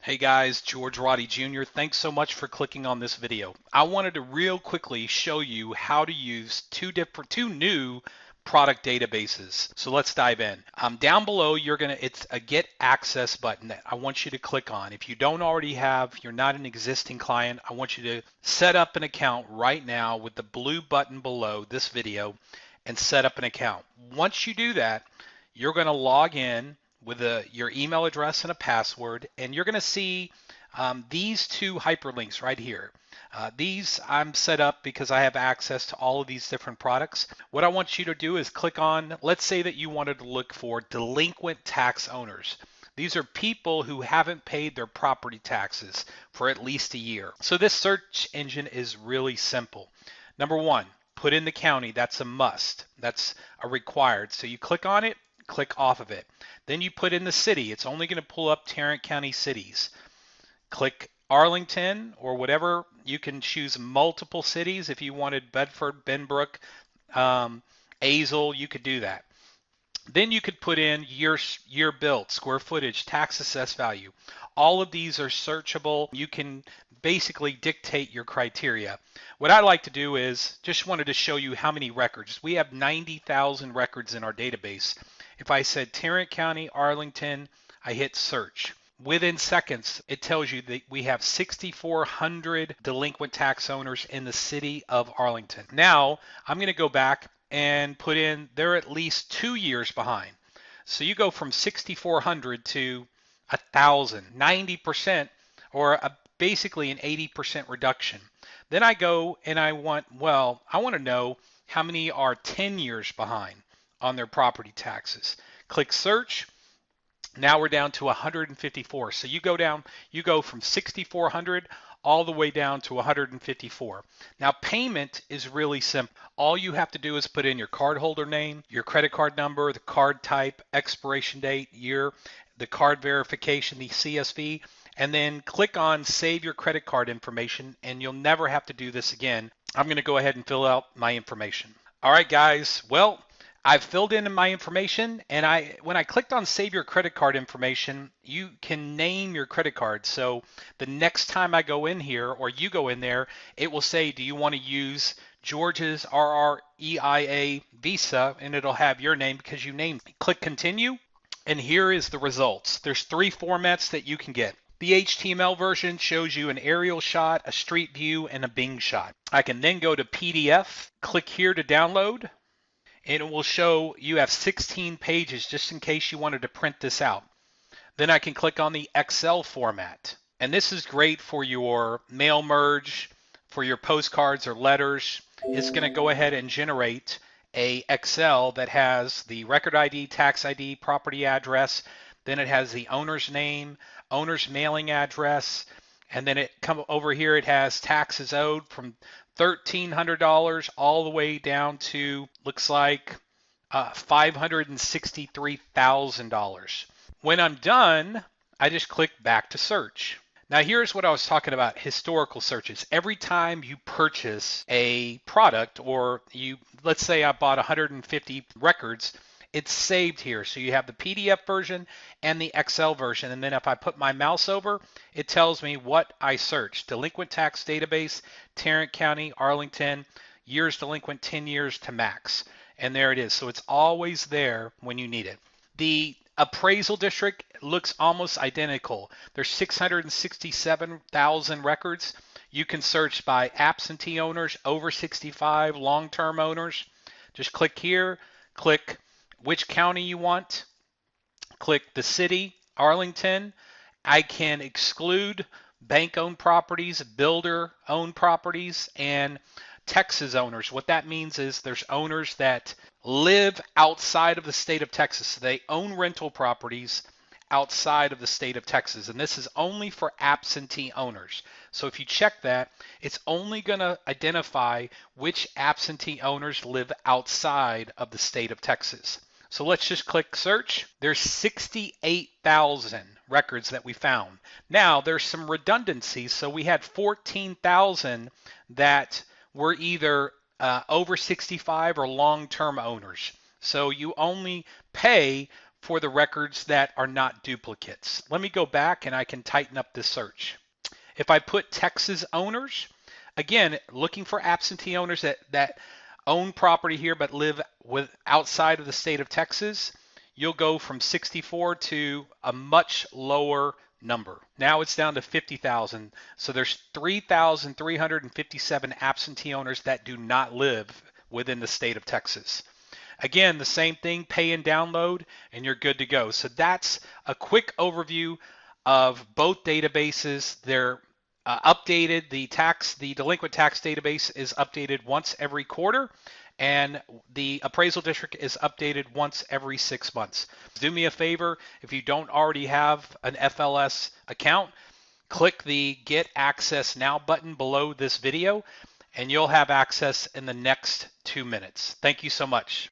Hey guys, George Roddy Jr. Thanks so much for clicking on this video. I wanted to real quickly show you how to use two new product databases. So let's dive in. Down below, it's a get access button that I want you to click on. If you don't already have, you're not an existing client, I want you to set up an account right now with the blue button below this video and set up an account. Once you do that, you're going to log in with your email address and a password, and you're going to see these two hyperlinks right here. These I'm set up because I have access to all of these different products. What I want you to do is click on, let's say that you wanted to look for delinquent tax owners. These are people who haven't paid their property taxes for at least a year. So this search engine is really simple. Number one, put in the county. That's a must. That's a required. So you click on it, click off of it. Then you put in the city. It's only going to pull up Tarrant County cities. Click Arlington or whatever. You can choose multiple cities. If you wanted Bedford, Benbrook, Azle, you could do that. Then you could put in year built, square footage, tax assessed value. All of these are searchable. You can basically dictate your criteria. What I like to do is just wanted to show you how many records. We have 90,000 records in our database. If I said Tarrant County, Arlington, I hit search. Within seconds, it tells you that we have 6,400 delinquent tax owners in the city of Arlington. Now, I'm going to go back and put in, they're at least 2 years behind. So you go from 6,400 to 1,000, 90%, or basically an 80% reduction. Then I go and I want to know how many are 10 years behind on their property taxes. Click search. Now we're down to 154. So you go from 6,400 all the way down to 154. Now payment is really simple. All you have to do is put in your cardholder name, your credit card number, the card type, expiration date, year, the card verification, the CSV, and then click on save your credit card information, and you'll never have to do this again. I'm going to go ahead and fill out my information. All right, guys. Well, I've filled in my information, and when I clicked on save your credit card information, you can name your credit card. So the next time I go in here or you go in there, it will say, do you want to use George's RREIA Visa? And it'll have your name because you named it. Click continue, and here is the results. There's 3 formats that you can get. The HTML version shows you an aerial shot, a street view, and a Bing shot. I can then go to PDF, click here to download, and it will show you have 16 pages just in case you wanted to print this out. Then I can click on the Excel format. And this is great for your mail merge, for your postcards or letters. It's going to go ahead and generate a Excel that has the record ID, tax ID, property address. Then it has the owner's name, owner's mailing address, and then it come over here, it has taxes owed from $1,300 all the way down to, looks like, $563,000. When I'm done, I just click back to search. Now here's what I was talking about, historical searches. Every time you purchase a product, or let's say I bought 150 records, it's saved here. So you have the PDF version and the Excel version. And then if I put my mouse over, it tells me what I searched. Delinquent tax database, Tarrant County, Arlington, years delinquent, 10 years to max. And there it is. So it's always there when you need it. The Appraisal District looks almost identical. There's 667,000 records. You can search by absentee owners, over 65, long-term owners. Just click here, click which county you want, click the city, Arlington. I can exclude bank-owned properties, builder-owned properties, and Texas owners. What that means is there's owners that live outside of the state of Texas. They own rental properties outside of the state of Texas, and this is only for absentee owners. So if you check that, it's only going to identify which absentee owners live outside of the state of Texas. So let's just click search. There's 68,000 records that we found. Now there's some redundancy. So we had 14,000 that were either over 65 or long-term owners. So you only pay for the records that are not duplicates. Let me go back and I can tighten up this search. If I put Texas owners, again, looking for absentee owners that own property here but live outside of the state of Texas, you'll go from 64 to a much lower number. Now it's down to 50,000. So there's 3,357 absentee owners that do not live within the state of Texas. Again, the same thing, pay and download, and you're good to go. So that's a quick overview of both databases. They're updated. The delinquent tax database is updated once every quarter, and the appraisal district is updated once every 6 months. Do me a favor, if you don't already have an FLS account, click the Get Access Now button below this video, and you'll have access in the next 2 minutes. Thank you so much.